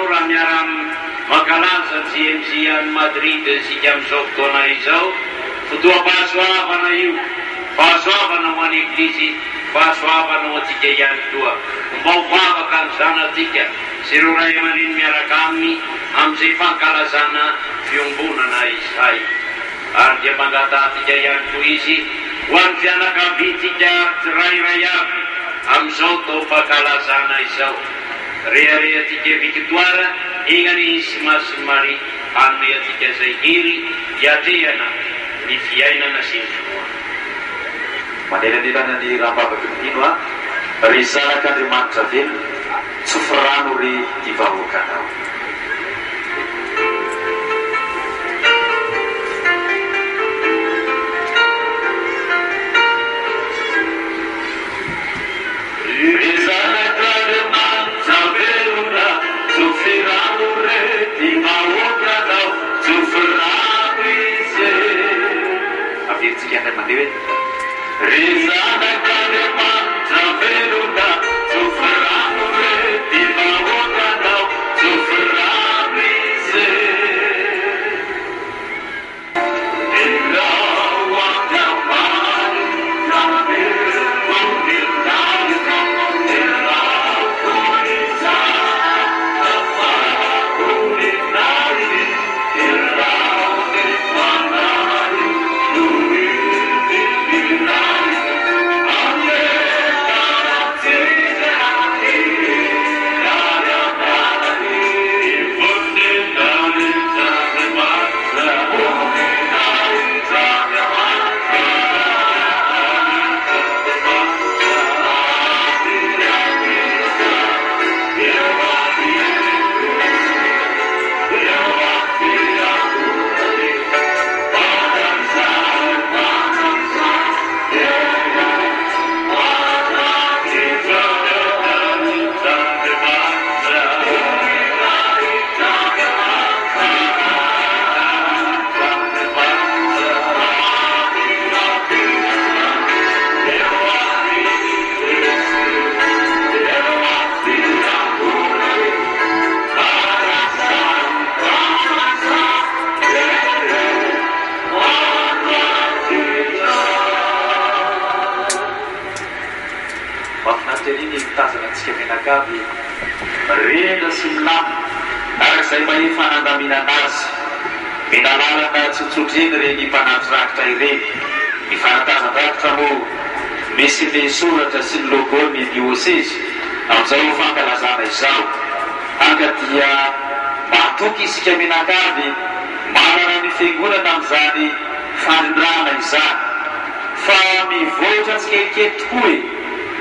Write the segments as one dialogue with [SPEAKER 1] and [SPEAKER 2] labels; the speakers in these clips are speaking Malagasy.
[SPEAKER 1] raha miara mankalaza CMC Madrid isika amin'izao fotoana izao, fotoam-pahasoavana io, fahasoavana ho an'ny Eglizy, fahasoavana ho antsika ihany koa. Mba ho vavaka ny zanatsika sy ireo ray aman'iny miaraka aminy amin'izay fankalazana fiombonana izay. Ary dia mangatatsika ihany koa izy ho an'ny fianakaviantsika tsirairay avy amin'izao taom-pankalazana izao. Reharehantsika Victoire Ingany sy Masy Marie hanome antsika izay hery hiatrehana ny fiainana sy ny finoana.
[SPEAKER 2] Manelanelana ny rahambavaky mino ry zanak'Andriamanitra velona, tsofirano ry hivahoakanao. Avetsika andray mandeha hoe Rizanak'Andriamanitra velona, tsofirano rety vahoakanao, tsofirano izy. Ilao ankamany renda sy milamina arak'izay mahefa hanandaminana azy. Mila lalana tsotsotra eny reny mpanaty rakitra ireny. Ny fanatazan-drakitra moa misy ny soratra sy ny logony diocese amin'izao fankalazana izao. Anga dia mahatoky isika menakavy manana ny fiangonana amin'izany fanindrana izany, fa mivoatra tsikelikely tokoa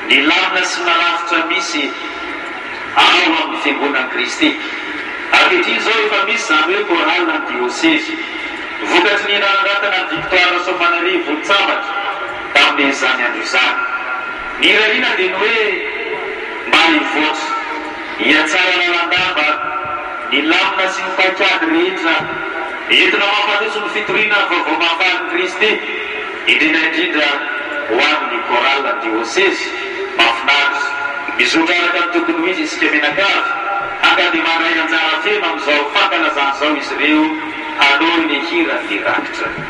[SPEAKER 2] ny lamina sy narafitra misy ao amin'ny fiangonana Kristy. Ankehitriny zao efa misy zany hoe koralina ny diocese, vokatry ny nanangatana ny Victoire Soamanarivo Tsambatra tamin'izany andro izany. Ny rarina dia ny hoe mba hivoatra hiatsara lalandava ny lamina sy ny paikady rehetra entina mampanoso ny fitoriana vaovao mahafaly Kristy, indrindra indrindra ho amin'ny koralina ny diocese. Mahafinaritra mizotra araka ny tokony ho izy isika menakavy, angady maray anjara feno amin'izao fankalazana izao izy ireo hanohy ny hira ny rakitra.
[SPEAKER 3] No.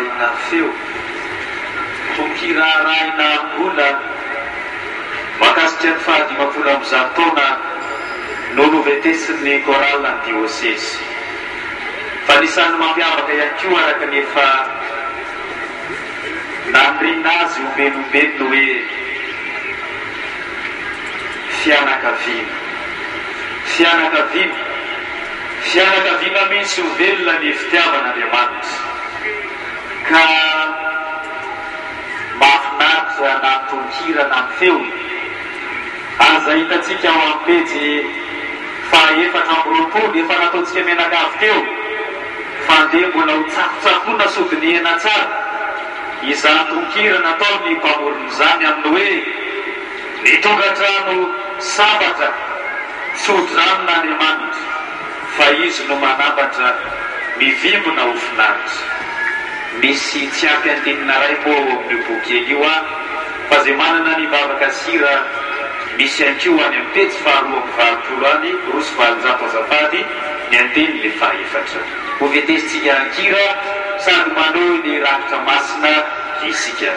[SPEAKER 2] raina feo tonkira raina mbola makasika ny fahadimapolo amby zato taona no novetesin'ny korala ny diosesy fa nisan'ny mampiavaka ihany koa araka nefa nandrina azy ombenombeno hoe fianakaviana fianakaviana misy ovelona ny fitiavan'Andriamanitra ka mahafinaritra na tonkirana ny feo aza hitantsika ao amin'ny pejy fahaefatra amby roapolo efa nataontsika menakavy teo fandeha mbola ho tsakotsakoana sodiniana tsara izany tonkirana atao ny mpamorona izany amin'ny hoe ny tongatrano sambatra tsodranin'Andriamanitra fa izy no manambatra mivimbona ho finaritra. Misy tsy ampy antenina ray moa amin'ny boky eny io fa zay manana ny vavaka sira misy anko any amin'ny pejy faharoa amby valopolo any rosy valonjato azafady ny anteny le fahaefatra ho vetesitsika ankira sady manao ny rakitra masina isika.